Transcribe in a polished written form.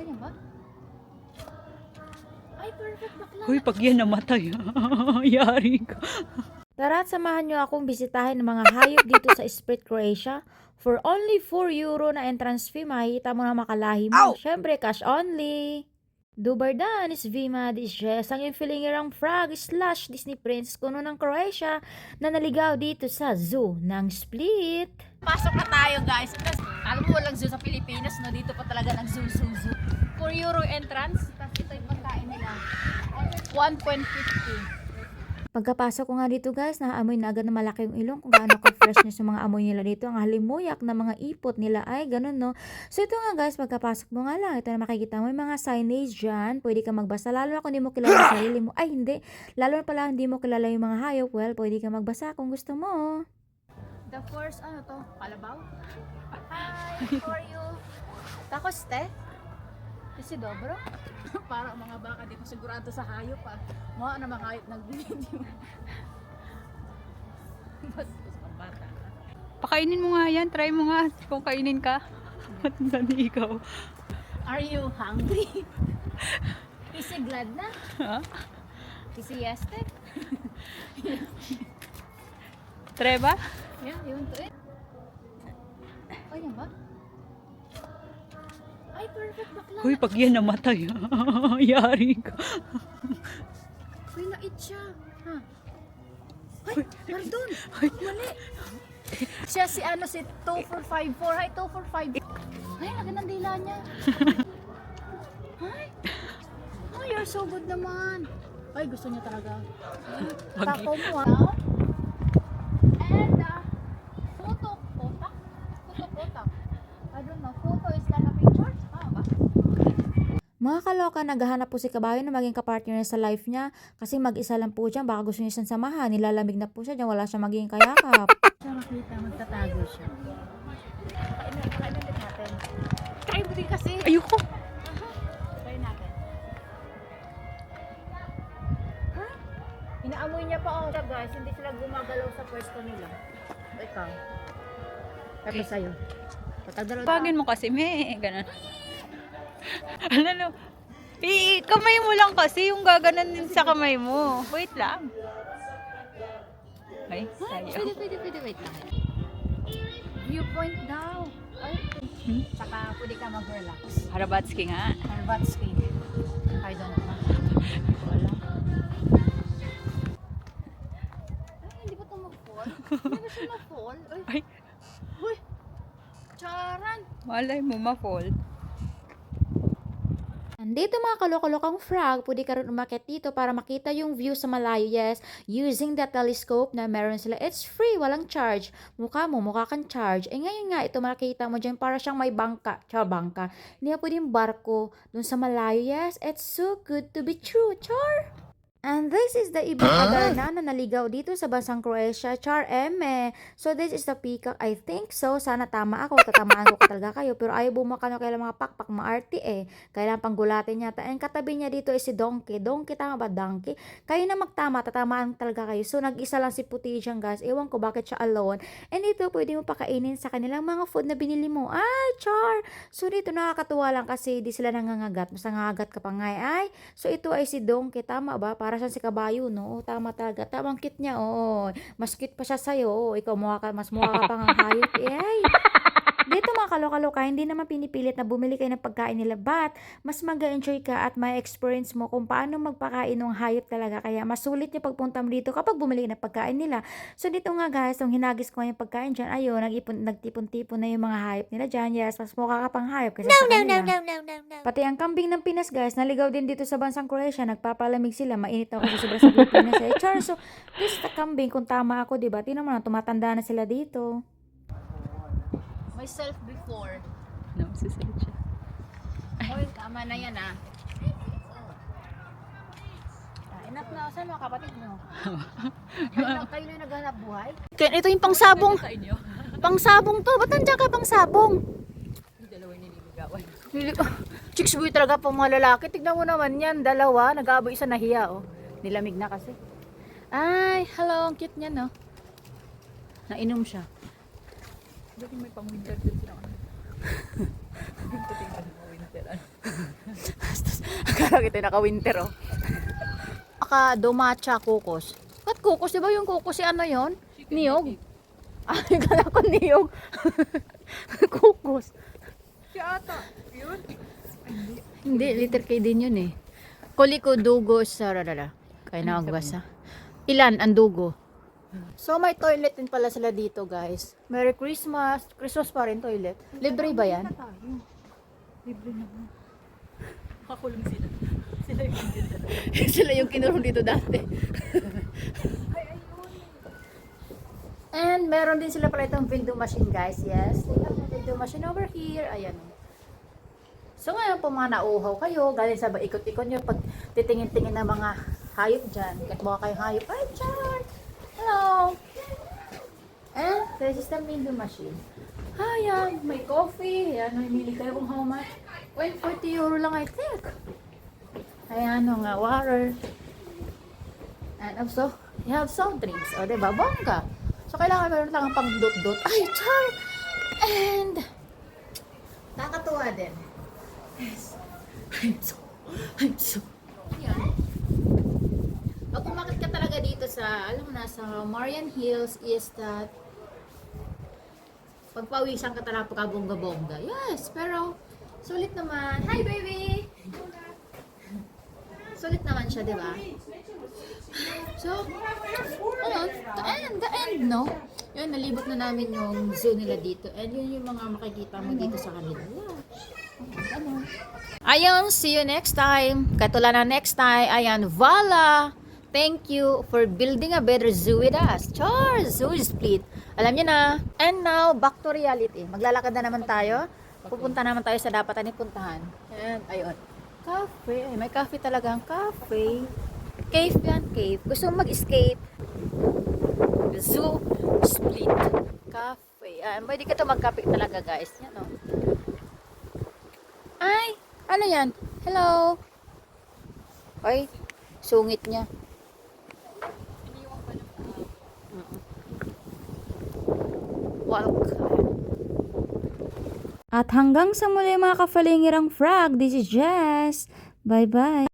Ganyan ba? Ay, perfect bakla. Uy, pag yan namatay, yari ka. Tara at samahan nyo akong bisitahin ng mga hayop dito sa Esprit Croatia. For only 4 euro na entrance fee, makikita mo na makalahi mo. Syempre, cash only. Dobar dan is Vima Dishes, ang infilingirang frog slash Disney princess kuno ng Croatia na naligaw dito sa zoo ng Split. Pasok na tayo, guys. Kasi, alam mo, walang zoo sa Pilipinas, no? Dito pa talaga nag-zoo. 4 euro entrance. Tapos ito yung pagkain nila. 1.50. Pagkapasok ko nga dito guys, naamoy na agad na malaki yung ilong kung gaano ka-fresh niya sa mga amoy nila dito. Ang halimuyak na mga ipot nila ay ganun no. So ito nga guys, pagkapasok mo nga lang, ito na makikita mo yung mga signage dyan. Pwede ka magbasa, lalo na kung hindi mo kilala yung sarili mo. Ay hindi, lalo na pala hindi mo kilala yung mga hayop. Well, pwede ka magbasa kung gusto mo. The first, ano to? Kalabaw? Hi, how are you? Takos, te? Kasi dobro? Para mga baka, di ko sigurado sa hayop ah. Mga na mga hayop nag-video. Basta sa bata. Pakainin mo nga yan, try mo nga kung kainin ka. Matanda ni ikaw. Are you hungry? Is he glad na? Ha? Is he yested? Try ba? Yeah, you want to eat? Ay, yan ba? Ay, perfect bakla. Uy, pag yan namatay, yari ka. Uy, na-eat siya. Ha? Ay, pardon. Mali. Siya si ano, si 2454. Hi, 245. Ay, laki ng dila niya. Ay. Oh, you're so good naman. Ay, gusto niya talaga. Tapo mo ha. And, photo. Photo. I don't know. Photo is like a picture? Ba? Mga kaloka, naghahanap po si Kabayo na maging kapartner niya sa life niya kasi mag-isa lang po dyan, baka gusto niya siyang samahan, nilalamig na po siya dyan, wala siya magiging kayakap. Siya makita, magtatago siya. Kainin ulit natin. Kain mo din kasi. Ayoko. Try natin. Ha? Inaamoy niya pa ako guys, hindi sila gumagalaw sa pwesto nila. Ikaw. Tapos sa'yo. Patagdalo Bagin mo kasi, ganun. Ano, kamay mo lang kasi, yung gaganan din sa kamay mo. Wait lang. Ay, sayo. Pwede, wait lang. Viewpoint daw. Ay. Saka pwede ka mag-relax. Harabatski nga. Harbatsky. I don't know. Hindi ko alam. Ay, hindi ba ito mag-fall? Hindi ba siya mag-fall? Ay. Uy! Charan! Malay mo ma-fall. Andito mga kalokalokang frog, pwede ka rin umakyat dito para makita yung view sa malayo. Yes, using the telescope na meron sila. It's free, walang charge. Mukha kang charge. Eh ngayon nga, ito makikita mo dyan, para siyang may bangka. Bangka. Hindi na pwedeng barko dun sa malayo. Yes, it's so good to be true. Char! And this is the ibang adarna na naligaw dito sa bansang Croatia. Char eme. So this is the peacock. I think so. Sana tama ako. Tatamaan ko talaga kayo. Pero ayaw bumakano kailang mga pakpak maarte eh. Kailangan panggulatin niya. And katabi niya dito is si Donkey. Donkey, tama ba? Donkey? Kayo na magtama. Tatamaan talaga kayo. So nag-isa lang si Puti dyan guys. Ewan ko bakit siya alone. And dito pwede mo pakainin sa kanilang mga food na binili mo. Ay, Char! So dito nakakatuwa lang kasi di sila nangangagat. Basta nangangagat ka pa nga ay. So ito ay si Donkey. Tama ba? Para siya si Kabayo, no? Tama talaga. Tamang cute niya, oh. Mas cute pa siya sa'yo, oh. Ikaw, mas mukha ka pang hayop, eh. Dito mga kaloka-loka, hindi naman pinipilit na bumili kayo ng pagkain nila, but mas mag-enjoy ka at may experience mo kung paano magpakain ng hayop talaga. Kaya masulit yung pagpunta mo dito kapag bumili ng pagkain nila. So dito nga guys, nung hinagis ko yung pagkain dyan, ayun, nagtipon-tipon na yung mga hayop nila dyan. Yes, mas mukha ka pang hayop kasi sa kanila. No. Pati ang kambing ng Pinas guys, naligaw din dito sa bansang Croatia. Nagpapalamig sila, mainit ako sa sobra sa Pilipinas. Eh, Char, so this is the kambing, kung tama ako, diba? Tingnan mo na, tumatanda na sila dito. Myself before. No, susunod siya. Oy, tama na yan ah. Enough na. Saan mga kapatid nyo? Kayo na yung naghanap buhay? Ito yung pangsabong. Pangsabong to. Ba't nandiyan ka pangsabong? Dalawa yung nililigawan. Chicks boy talaga po mga lalaki. Tignan mo naman yan. Dalawa. Nag-aaboy isa nahiya oh. Nilamig na kasi. Ay, hello. Ang cute niya no. Nainom siya. Bakit may pang-winter din sila? Tingnan mo winter. Akala kita naka-winter, oh. Domacha kukos. Ba't kukos? Di ba yung kukos si ano yon? Niyog. Ay, kala ko niyog. Kukos. Si ata. Yun. Hindi, liter K din yun eh. Koliko dugos sararara. Kaya nagwasa. Ilan ang dugo? So may toilet din pala sila dito, guys. Merry Christmas. Christmas pa rin toilet. Libre ba yan? Libre naman. Nakakulong sila. Sila yung Sila yung kinurong dito dati. And meron din sila pala itong vending machine, guys. Yes, they have a vending machine over here. Ayan. So ngayon po mga nauuhaw kayo, galing sa ikot-ikot nyo, pag titingin-tingin ng mga hayop dyan. Kahit mukha kayong hayop. Hi, Char! Hello! And this is the vending machine. Ayan, may coffee. Ayan, mamili kayo kung how much. 40 euro lang, I think. Ayan, nga, water. And also, you have soft drinks. O, diba? Bongga. So, kailangan meron lang pang dot-dot. Ay, Char! And, nakakatuwa din. Yes. I'm so, ayan. Pag umakit ka talaga dito sa, alam mo na, sa Marian Hills is that, pagpawisan ka talaga pagka bongga-bongga. Yes, pero, sulit naman. Hi, baby! Sulit naman siya, di ba? So, ano, the end, no? Yun, nalibot na namin yung zoo nila dito. And yun yung mga makikita mo dito sa kanila. Yeah. Ano? Ayun, see you next time. Katulad na next time, ayan, Vala! Thank you for building a better zoo with us. Char! Zoo split. Alam niyo na. And now, back to reality. Maglalakad na naman tayo. Pupunta naman tayo sa dapat natin puntahan. And, ayun. Cafe. Ay, may cafe talagang cafe. Cave yan, cave. Gusto mong mag-escape. Zoo split. Cafe. Pwede ka ito mag-cafe talaga, guys. Yan, oh. Ay! Ano yan? Hello! Ay, sungit niya. Welcome. At hanggang sa muli mga kafalingirang frog, this is Jess. Bye-bye.